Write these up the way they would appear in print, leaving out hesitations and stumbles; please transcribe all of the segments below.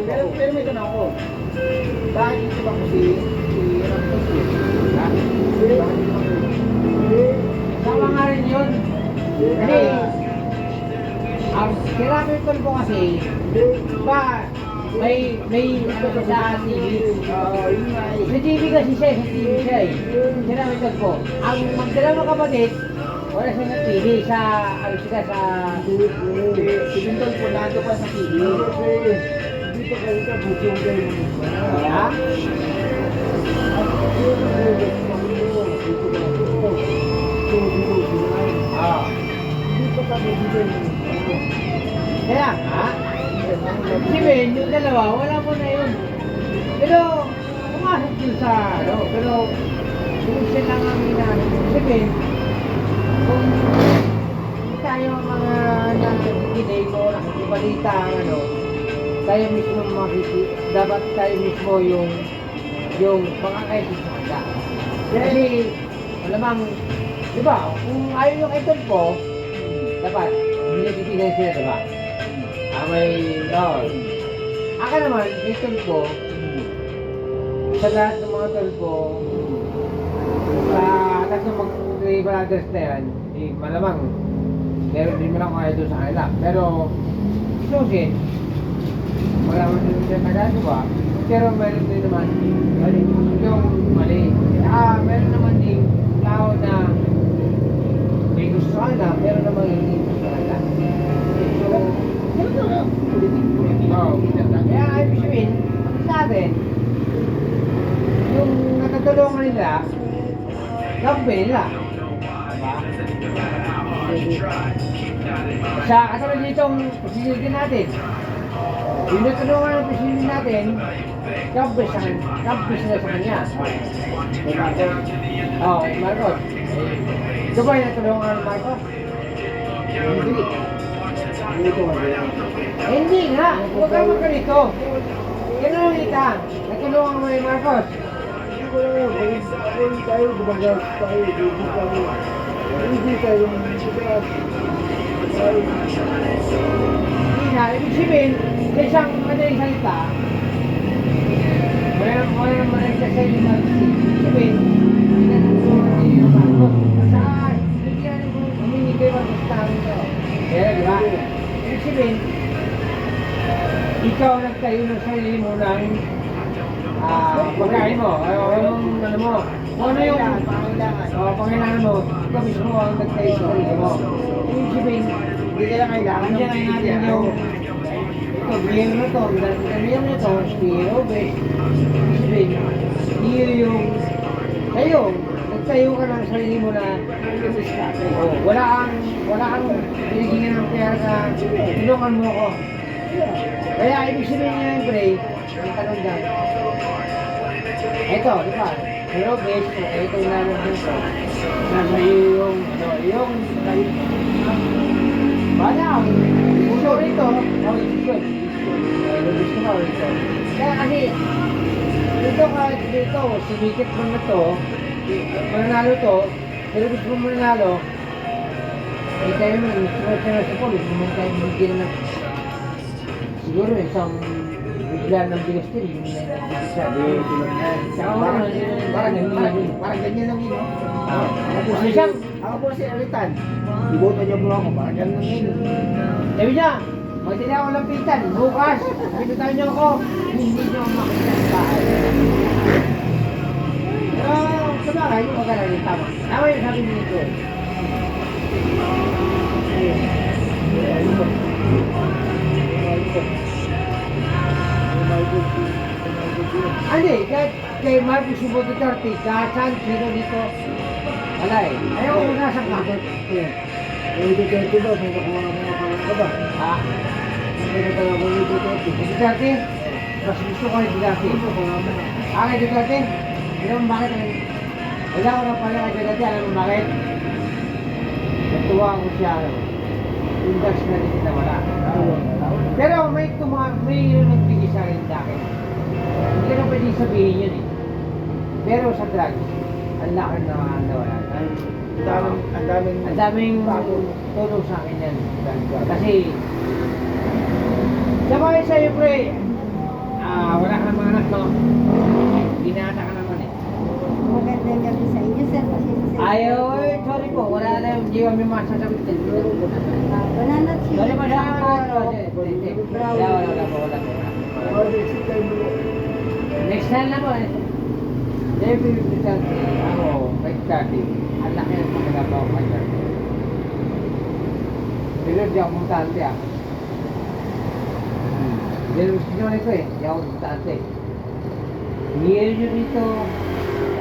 Pero may tanong ako. Bakit ito ba kasi sama nga rin yun. Kasi ang kinamit ko kasi ba may ano sa TV. Sa TV kasi siya, sa TV siya eh. Kinamit ko. Ang magdalawang kapatid, wala siya sa TV, sa ano sila sa Pinintol po nando pa sa TV. Dito kayo sa busyong kayo. Ha? Kaya nga, si Ben, yung dalawa, wala mo na yun. Pero, pumasok yun sa, ano, pero, kung siya lang ang hinahanap, si Ben, kung tayo mga nakikinig o nakikibalita, ano, tayo mismo dapat tayo mismo yung makakaisip sa kanya. Kasi, malamang, di ba, kung ayaw yung idol ko, dapat, binibigyan sila, di ba? May, Aka naman, may tol ko, sa lahat ng mga tol ko, sa lahat ng mga brothers na yan, malamang, meron din mo lang kaya doon sa kanila. Pero, susin, wala man din siya nagagawa, pero meron din naman, yung mali. Meron naman din tao na may gusto sa kanila, meron naman hindi gusto sa kanila. Kaya ibig sabihin, sa atin, yung nakatulungan nila, gabi nila. Sa kasama ditong presidente natin, yung natulungan ng presidente natin, gabi sila sa kanya. Marcos. Ito ba yung natulungan ng Marcos? Hindi nga, huwag ka magkalito. Kinulong kita, natulungan mo yung Marcos. Hindi ko lang yun, tayo gumagas tayo, hindi tayo Hindi na, ibig sabihin, sa isang madaling salita, wala naman nagsasayo yung Marcos. Ibig sabihin, hindi na natulungan din yung Marcos. Saan? Hindi na humingi kayo Marcos tayo ito. Kaya, di ba? Ibig sabihin, ikaw nagtayo ng sarili mo ng pagkain mo, ano mo, kung ano yung pangailangan mo, ikaw mismo ang nagtayo sa sarili mo. Ibig sabihin, hindi ka lang kailangan natin yung ito, bigyan mo ito, bigyan mo ito, pero ibig sabihin, iyo yung kayo, nagtayo ka ng sarili mo na wala kang binigyan ng pera na tulungan mo ako. Kaya ibig sabihin niya yung break, ang tanong dyan. Ito, di ba? Pero base ko, ito yung lalabas ko. Nasa yung bala ako. Gusto rito, gusto ko rito. Kaya kasi, dito, sumikit mo na to, mananalo to, pero gusto mo mananalo, eh tayo mo, gusto mo siya na sa polis, gusto mo tayo bigyan na siguro isang bigla ng bigas din, hindi na nagbibigay siya. Hindi, tulad yan. Parang ganyan lang yun. Ah, Ako po si ako po si Eritan. Iboto niyo po ako. Parang ganyan lang yun. sabi niya, magdala ako ng pitan, bukas, pinutan niyo ako, hindi niyo ako makita sa bahay. Pero, sa bagay, yung magkala rin, tama. Tama yung sabi ni Nico. Hindi, kay Marcos Subo Duterte, saan sino dito? Wala eh. Ayaw ko muna sa kakot. Yung Duterte ba? May nakuha ka mga pangalan ka ba? Ha? May nakuha ko yung Duterte. Duterte? Mas gusto ko yung Duterte. Kay Duterte? Alam mo bakit? Wala ko na pala kay Duterte. Alam mo bakit? Natuwa ko siya. Index na din na wala. Pero may nagbigay sa akin dahil. Hindi ka na pwede sabihin yun eh. Pero sa drugs, ang laki na nawala. Ang daming tulong sa akin yan. Kasi, sabay sa'yo pre, wala ka ng mga anak, no? Binata ka naman eh. Magandang gabi sa inyo, sir. Ayaw, sorry po, wala na yung di kami masasagot din. Banana chips. Sorry po siya, wala po. Next time na po eh. Every Duterte, ako, kay Duterte, ang laki ng pagkagawa ko kay Duterte. Pero di ako mutante ah. Pero gusto nyo nito eh, di ako mutante. Hingin nyo dito,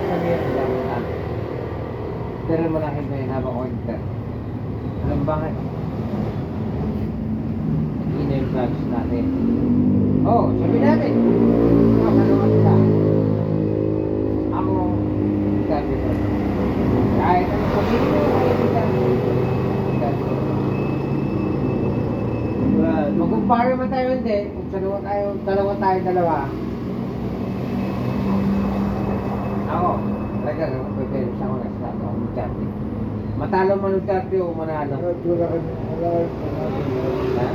sabihin di ako mutante. Pero malaki ba yung habang ko kay Duterte? Alam bakit? Hindi na yung flags natin. Oh, sabihin natin. Kasaluan ka. Ako, Duterte pa. Kahit ano posible, kahit Duterte. Mag-compare man tayo hindi, kung dalawa tayo, ako, talaga, prepare sa ako na sa ako, Duterte. Matalo man Duterte o manalo. Wala kayo Ha?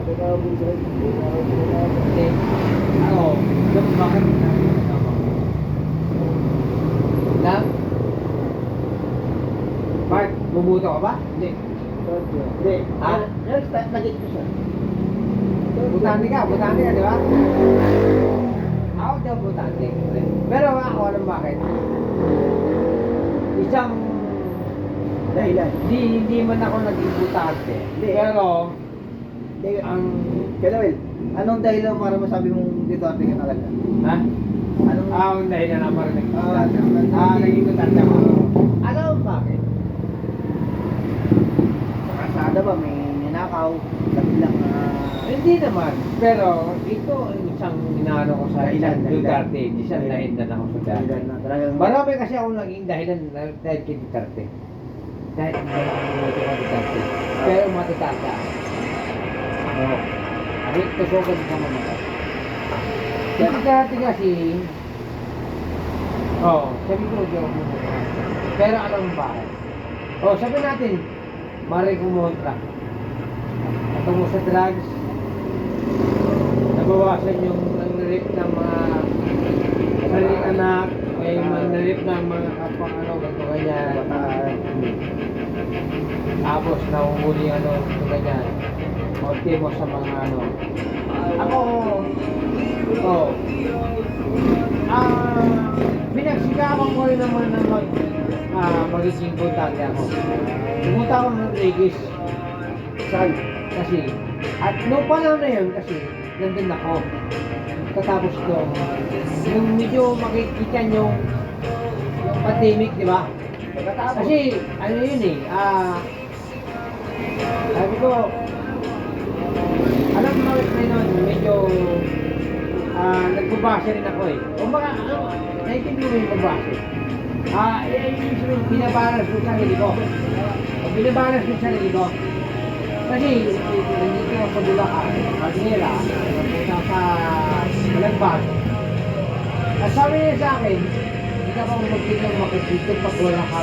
nakikabot. Hindi. Ako, bakit? Na? Mark, bumuto ka ba? Hindi. Hindi. Ha? Nagit ko siya. Butante ka, di ba? Ako daw butante. Pero ako alam bakit. Isang Dahilan. hindi man ako naging butante. Hindi. Pero Ang Kelawel, anong dahilan para masabi mong Duterte ka talaga? ha? Anong Ang dahilan na parang naging Ah, butante. Naging butante ako. Alam mo bakit? sa kalsada ba may ninakaw? Sabi lang Hindi naman. Pero ito ang isang inaano ko sa Dahilan, isang Duterte. Isang dahilan. dahilan ako sa Duterte. dahilan na talagang Marami kasi akong naging dahilan dahil kay Duterte. Dahil hindi ako bumuti kay Duterte. Pero matatanda ako. Oo. Abit ko so ka sa mga. Si Duterte kasi, sabi ko di ako bumuti. Pero alam mo bakit? Sabi natin, mare kumontra. Patungo sa drugs, nabawasan yung nag-rape ng mga sariling anak, may man-rape ng mga kapang ganito ganyan. Tapos nahuhuli ganito ganyan. Ultimo sa mga Ako, pinagsikapan ko rin naman na magiging butante ako. Pumunta ako ng Regis. saan? Kasi, at noong panahon na yun, kasi, nandun ako. Katapos doon, yung medyo makikita yung pandemic, di ba? Kasi, ano yun eh, sabi ko, alam mo bakit na yun, medyo, nagbabase rin ako eh. O baka, naiintindihan mo yung pagbase. Yung binabalas yung sarili ko. O binabalas yung sarili ko. Kasi, nandito ako sa Bulacan, Manila, napunta sa Malagban. At sabi niya sa akin, hindi ka pa magpinang makikita pag wala ka,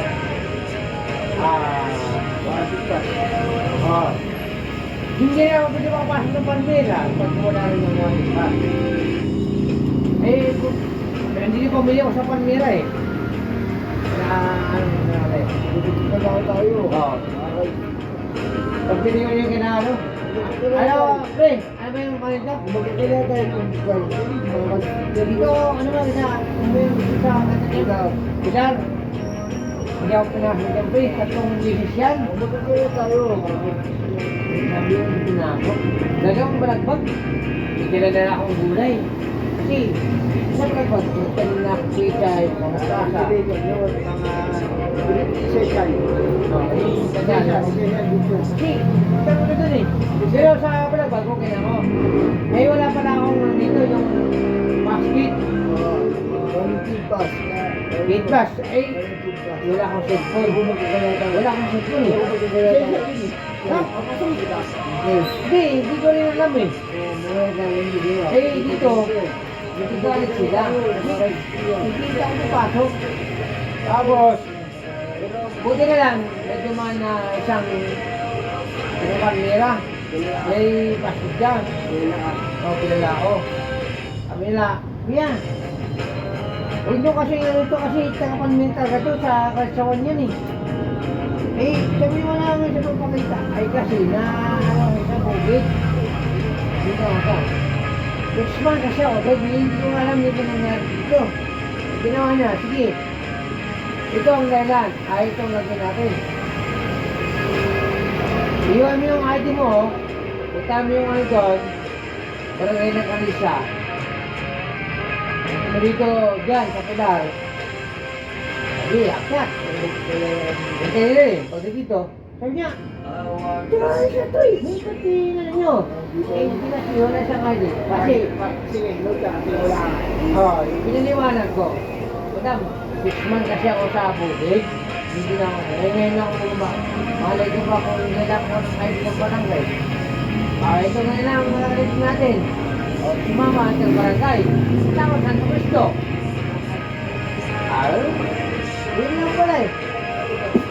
Hindi na ako pwede makapasok ng Palmera pag wala rin ng one pass. Hindi ko pamilya ko sa Palmera eh. Na ano na rin. Dito na tayo. Oo. Okay. Pag tinignan yung kinalo. Ano, pre? Ano ba yung kanita? Magkakila tayo kung Dito, ano ba isa? Ano ba yung isa? Pilar. Hindi ako pinasok dyan, pre. Tatlong bisis yan. magkakila tayo. Sabi yung pinako. Dalawang balagbag. Hindi kilala na akong gulay. Kasi, isang balagbag. Kanina na ako kita yung mga kasa. Kasi, sabi ko dun eh. Pero sa balagbag, okay na ako. Eh, wala pala akong dito yung basket. Gate pass. Eh, wala akong cellphone. Wala akong cellphone eh. Ha? Hindi ko rin alam eh. Eh, dito galit sila. Hindi ako papasok. Tapos, buti na lang, medyo man na isang Palmera. May basket dyan. Kilala ako. Sabi nila, Kuya, ito kasi taga-Palmera talaga to sa kalsawan yan eh. Eh, sabi mo na nga sa pagpapalita. Ay kasi na, sa bukid. Dito ako sa. 6 months kasi ako, dahil hindi ko alam dito nangyari dito. Ginawa niya, sige. Ito ang dahilan. Ito ang lagyan natin. Iwan mo yung ID mo, punta mo yung ano doon, barangay ng Kanisa. Dito, dyan, sa Pilar. Sabi, akyat. Hintay nila eh. Pag dito, sabi niya, try siya to eh. May katingan nyo. Eh, hindi na siya wala siyang ID. Kasi, pinaliwanag ko. Madam, 6 months kasi ako sa bukid. Hindi na ako. Eh, ngayon ako lumang. Malay ko ba kung nilak ko ng ID ng barangay. Ito na lang ang mga rin natin. Si Mama at ang barangay. Tawag Santo Cristo. Yun lang pala eh.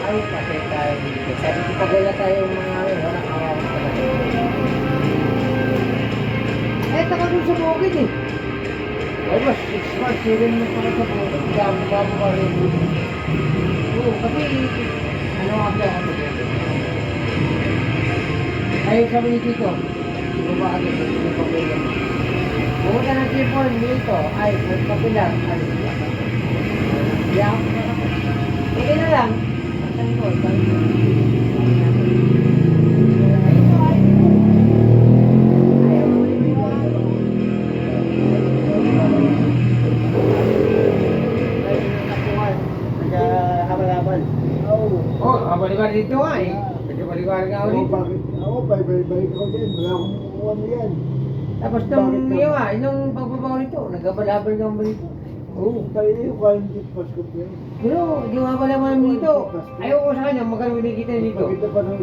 Ay, kasi tayo dito. Sabi ko pagala tayo mga walang kawawa talaga. Eh, taka dun sa bukid eh. Ay, mas 6 months, 7 months pala sa bukid. Dami pa mo ka rin. Oo, kasi ano ako dito. Ay, sabi ni Tito, di ba ako dito, hindi pa pwede. Pumunta ng Tripon dito, ay, kapilar, ay, hindi ako okay na lang. Saan ko? Balibar dito nga eh. Balibar nga ulit. Ako, balik ako din. Wala akong ano yan. Tapos nung yung nung pagbabaw nito, nagkabalabal nga mo dito. Oo, tayo yung quarantine pass ko yan. Pero, di nga pala mo dito. Ayaw ko sa kanya, magkano kinikita dito. Pagkita pa ng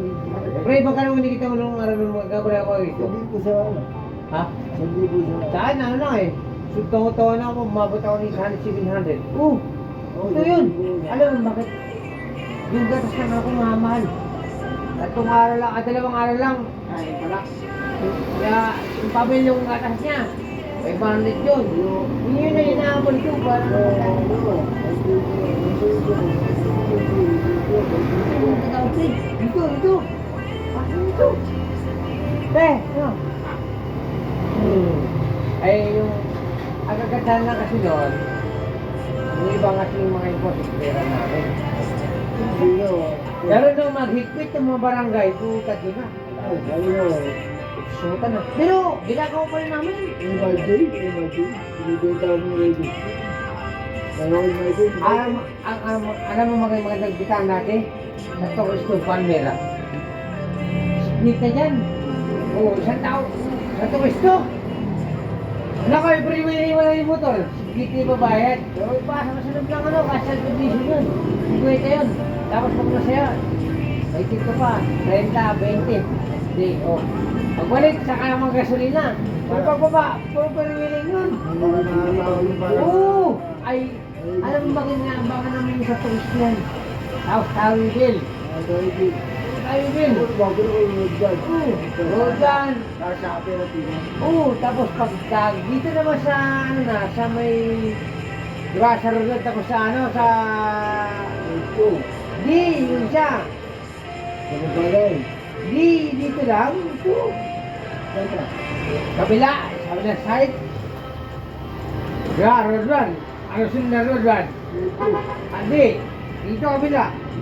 Pre, magkano kinikita mo nung araw nung magkabalabal dito? sabi ko sa ano. Ha? Sabi ko sa Saan? Ano lang eh. Tungo-tungo na ako, umabot ako ng 700. Ito yun. Alam mo bakit? Yung gatas na ako mamahal. Tatlong araw lang, dalawang araw lang. Ay, pala. Kaya, yung pamilya yung gatas niya. 500 yun. Yun na inaamon ko. Parang dito. Dito. Te, ano? Ay, yung agagadahan lang kasi doon. Yung iba kasi yung mga imposis pera namin. Pero nung maghigpit ng mga barangay, tutad yun na. Sutan na. Pero, ginagawa pa rin namin. MRJ. Binibenta ko ng radio. Alam mo magandang bitaan natin? Sa Tokisto Palmera. Split na dyan. Oo, isang tao. Sa Tokisto. Nako, i-freeway na yung motor. Split na ibabayad. Pero ipasa ka sa loob ng ano, kasal condition yun. Ikuweta yun. Tapos pag nasaya, may tip ka pa. 30, 20. Hindi, oh. Pagbalik, saka mga gasolina. Pero pagbaba, puro periwiling yun. Oo! Ay, alam mo bakit nga, baka naman yung sa tourist yan. House Tower Bill. tayo din. Bago na kayo road dyan. Rodan. Kasabi na tingnan. Tapos pagtag, dito naman sa, ano na, sa may, di ba, sa Rodan, tapos sa ano, sa, Ito. di, yung siya. Ano ba yan? Di, dito lang, ito. Saan? Kabila, sabi na side. Yeah, Rodan. Ano sunod na Rodan? Ito. Hindi, dito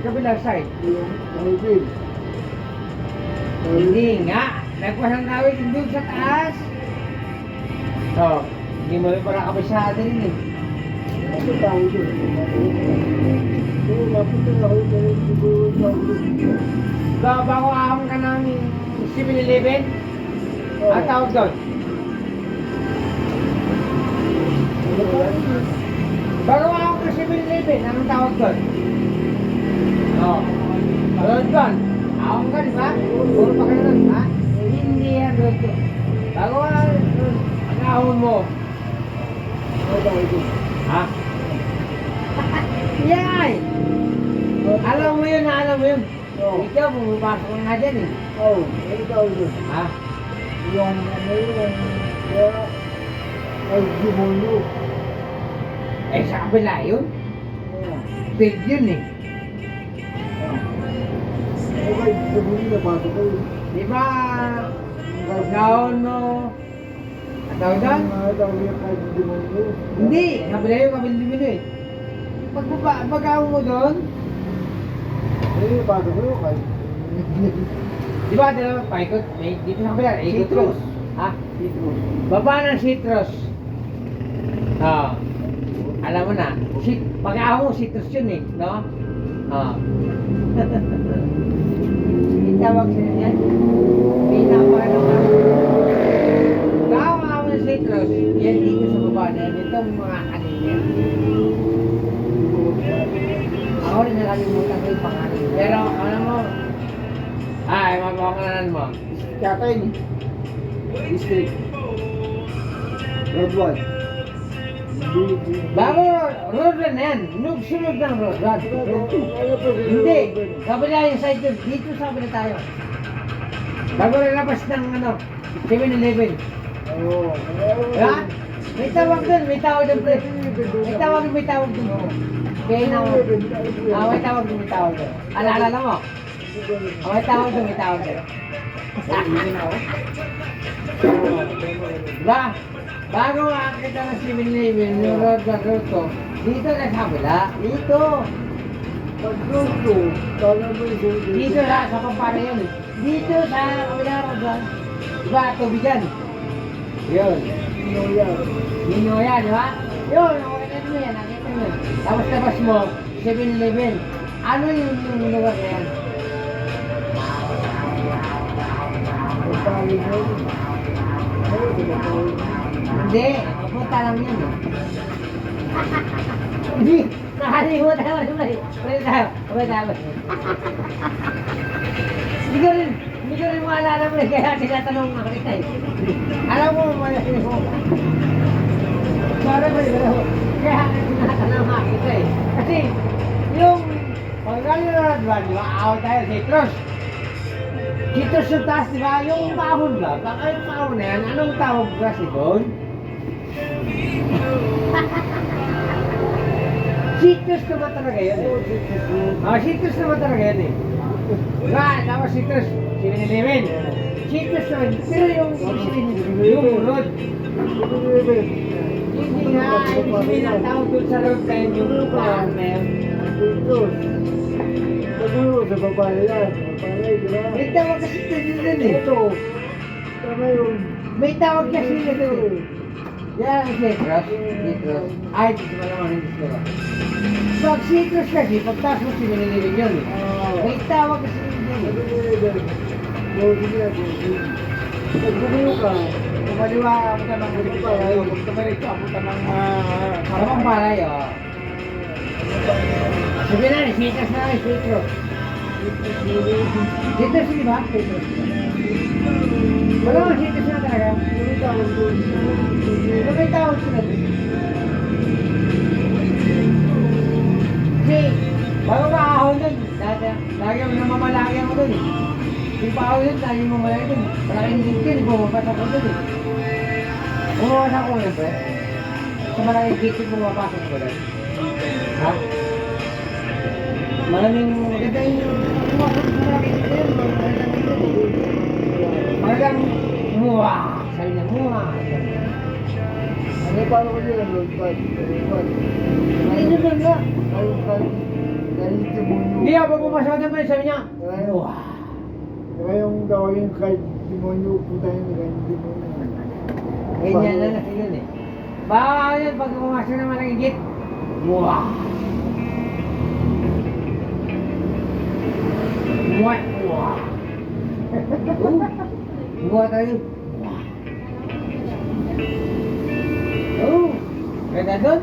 kabila side. Yung Alvin. Hindi nga, nagpasang tawid doon sa taas. Hindi mo rin para kabisada rin eh. Ano tawag yun? Oo, mapunta na ako dahil siguro tawag yun. Bago ahong ka ng 7-Eleven, ang tawag doon. Ano tawag yun? Bago ahong ka 7-Eleven, anong tawag doon? Road doon. Ahong ka, di ba? Puro pa ka doon, ha? Hindi yan road doon. Bago ang ahong mo, Ano tawag yun? ha? Yan! Alam mo yun, alam mo yun. Oo. Ikaw, pumapasok ka nga dyan eh. Oo, ano tawag yun? Ha? Yung ano yun, kaya ay demonyo. Eh, sa kabila yun. Ayan. Big yun eh. Okay, demonyo na pasok ko yun. Di ba, pagkaon mo, ang tawag doon? Ang tawag yun kay demonyo. Hindi, kabila yun, kabila eh. Pagkaon mo doon, Eh, pasok ko yun kay di ba, dalawa, paikot, may dito sa kabila, ikot ko. Citrus. Ha? Citrus. Baba ng citrus. Alam mo na, pag-ahon mo, citrus yun eh, no? Itawag sila yan. Pinapanood. Pag-ahon ng citrus, yan dito sa baba na yan, itong mga kanina. Ako rin nakalimutan ko yung pangalan. Pero, alam mo, mapapakanan mo. Kata yun. District. Road 1. Bago, road run na yan. Sunod ng road run. Hindi, kabila yung side doon. Dito sabi na tayo. Bago lalabas ng 7-Eleven. Oo. Ha? May tawag doon, may tawag doon, pre. May tawag doon. Kaya na mo. May tawag doon. Alala mo? May tawag doon. Ba? Bago makakita ng 7-Eleven, yung road ko, dito na sa kabila. Dito. Pag-road kala mo yung Dito sa pampara yun eh. Dito sa kabila road. Diba, tubigan. Yun. Ninoya, di ba? Yun, nakakita mo yan, nakita mo. Tapos labas mo, 7-Eleven. Ano yung lugar na yan? Hindi, pupunta lang yan. Hindi, nakalimutan mo naman. Ulit tayo. Hindi ko rin maalala mo kaya tinatanong nga kita eh. Alam mo, malasin mo. Sorry mo, kaya tinatanong nga kita eh. Kasi, yung pagkali na naman, di ba, awal tayo, citrus. Citrus yung taas, di ba, yung kahon ba? Baka yung kahon na yan, anong tawag kasi doon? Citrus naman talaga yun eh. Citrus naman talaga yun eh. Diba, tapos citrus, 7-Eleven. Citrus naman, pero yung road. Hindi nga, ibig sabihin ang tawag doon sa road na yun, yung lupahan na yun. Siguro sa babae yan. Babae, di ba? May tawag kasi doon eh. Ito. Tama yung... May tawag kasi doon eh. Yan ang citrus. Ay, hindi mo naman hindi sila. Pag citrus kasi, pagtaas mo 7-Eleven yun eh. May tawag kasi doon eh. Pag gumayo ka, Kumaliwa ako ka ng gulit pa. Kung tumalit ako ka ng karamang balay, oh. Sabi na, citrus na rin, citrus. Citrus, di ba? Citrus. Wala nga, citrus na talaga. May tawag sila doon. Kasi, bago makahon doon, Lagi ang namamalagi ako doon eh. Yung pao yun, lagi mamalagi doon. Maraming gigil, bumapasok ko doon eh. Bumawas ako yun, pre. Sa maraming gigil, bumapasok ko doon. Ha? Maraming maganda yung pumasok sa maraming gigil, magandang gigil eh. Talagang, muwa! Sabi niya, muwa! Ano paano ko nila, Lord? Ay, doon nga. Dahil demonyo. Hindi ako pumasok doon, pre. Sabi niya, muwa! Kaya yung gawin kahit demonyo, puta yun, kahit demonyo. Ganyan na kasi yun eh. Baka yun, pag pumasok naman ng higit, muwa! Muwa! Muwa! Muwa tayo. Muwa! Oh! Ganda doon.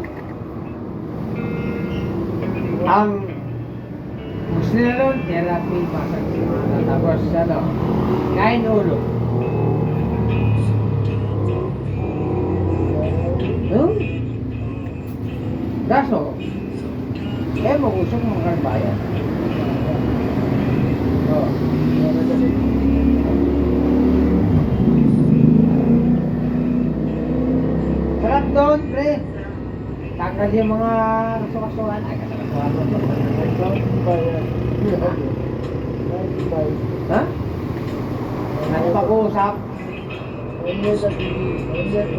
Ang gusto nila doon, therapy, massage. Tapos ano, kain ulo. Hmm? Kaso, mag-usap mo kang bayan. Oh. Sarap doon, pre. Tanggal yung mga kasukan-sukan. Ay, kasukan-sukan. Ha? Ano pag-uusap?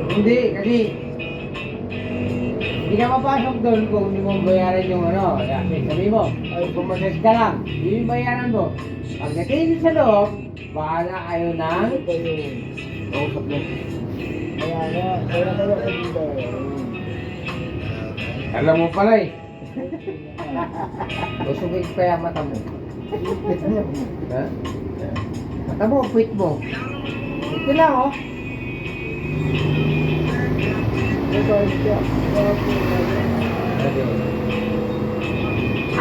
Hindi, kasi hindi ka mapasok doon kung hindi mo bayaran yung ano. Sabi mo, pumases ka lang. Yun yung bayaran mo. Pagdating sa loob, bahala kayo ng Kausap lang. Kaya dito. alam mo pala eh. Usugin pa yung mata mo. Ha? Mata mo, puwit mo. Ito lang oh.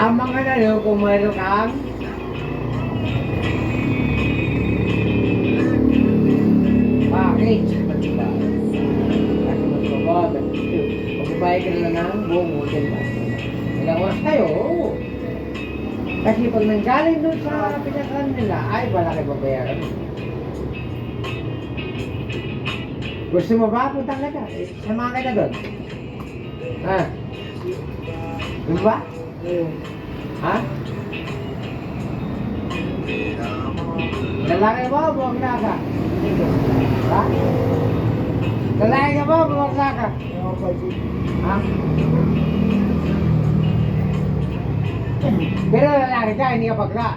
Ang mga nalo kung mayroon kang package. Kasi mas mababa. Magbabayad ka na lang ng buong hotel mo. Ilang oras kayo? Oo. Kasi pag nanggaling doon sa pinakalan nila, ay wala kayo babayaran. Gusto mo ba? Puntang ka dyan. Samahan ka na doon. Ha? Gusto ba? Ha? Lalaki mo, buwag na ka. Ha? Lalaki ka mo, buwag na ka. Ha? Pero lalaki ka, hindi ka bakla.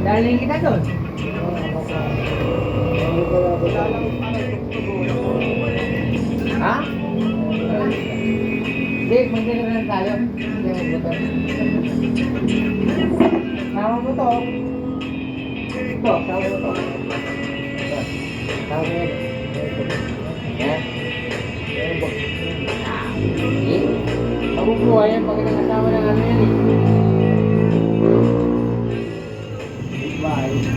Daling kita doon. Ha? Hindi, magdala na lang tayo. Hindi, magbuto. Sama mo to. Ito, sama mo to. Ito, sama mo yan. Yan. Eh, mabubuhay yan pag nakasama ng ano yan eh. Bye.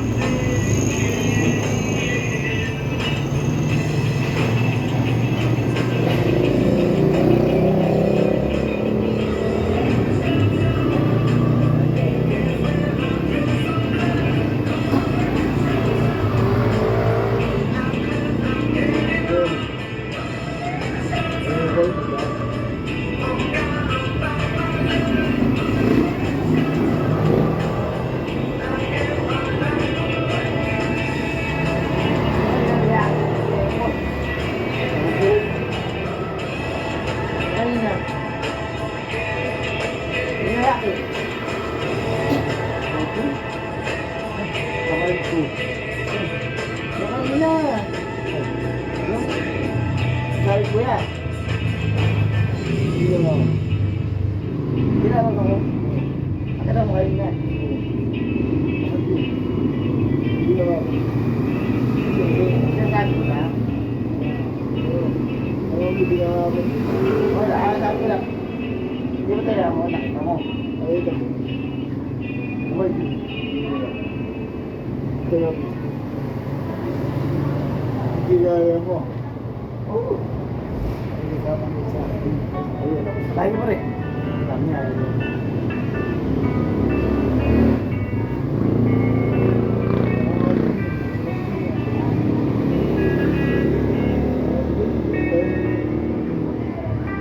Sabi ko yan. Hindi naman. Hindi naman ako. Akala mo kayo na. Hindi naman. Sabi ko na. Ano ang bibigyan namin? Wala, sabi ko lang. Hindi mo tayo mo, nakita mo. Ay, ito. Umay. Ito yung Gigaya mo. Oo. Hindi ka man isa. Ayun. Tayo mo rin. Kami ayun.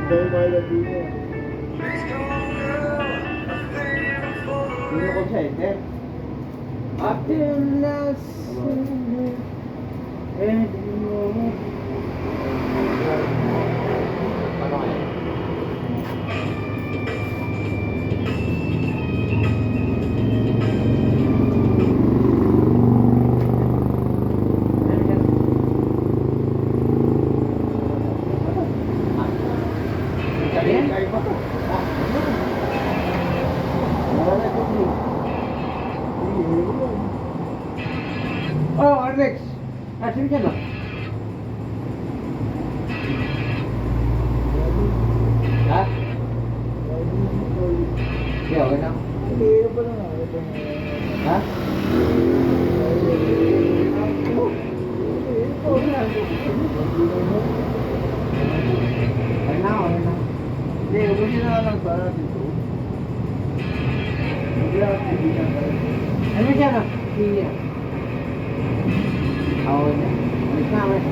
Dahil may latino. Sino ko center? Until last summer, and you. Ano kaya? Sabihin? Kaya pa to. Wala ko din. Oh, Alex. Asin ka ba? Ha? Hindi, okay lang. Ha? Okay na, okay na. Hindi, ubusin na lang para dito. Ano siya na? Sige. Okay na. Alis na, alis.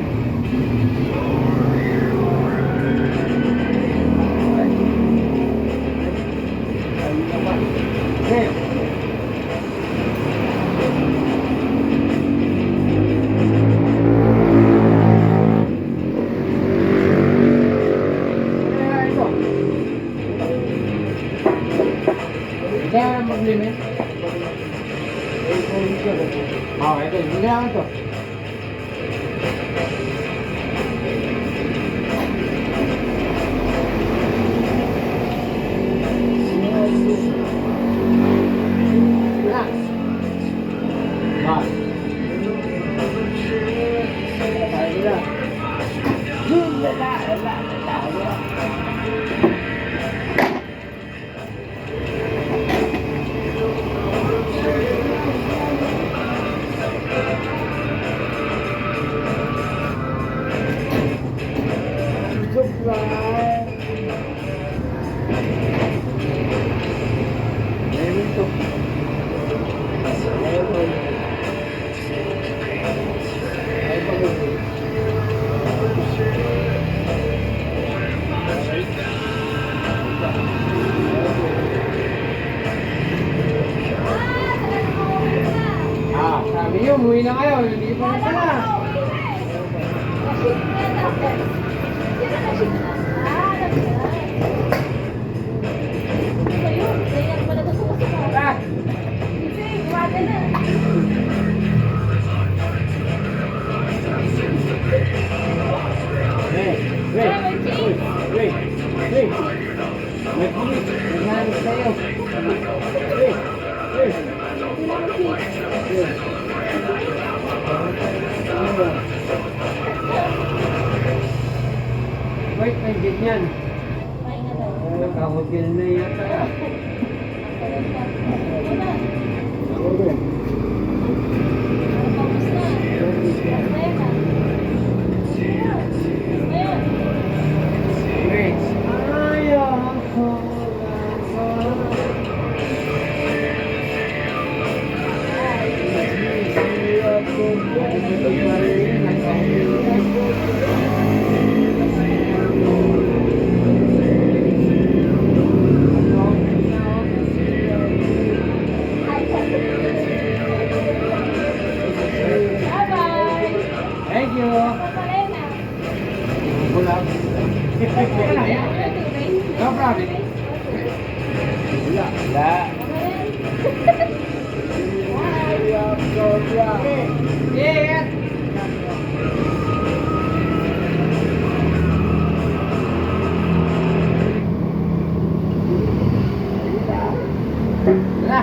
Ayun naman. Okay. Kaya mag-limit? Okay, ito. Hindi lang ito. Relax. Bye. Tayo na. Meron to. Ah, sabi niyo, umuwi na kayo. Hindi pa rin pala. Ah! Wait. May pulis. Naghanap sa'yo. Wait, may ganyan. Naka-hotel na yata. Wait. Ayaw ko Thank you. Bulab. No problem. Wala. Yeah. Wala.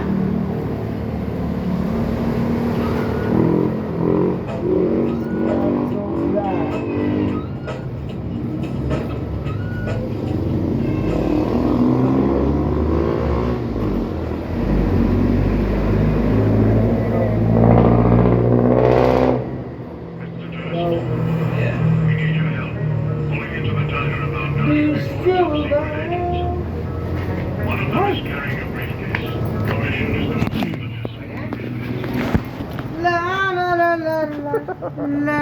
la la la.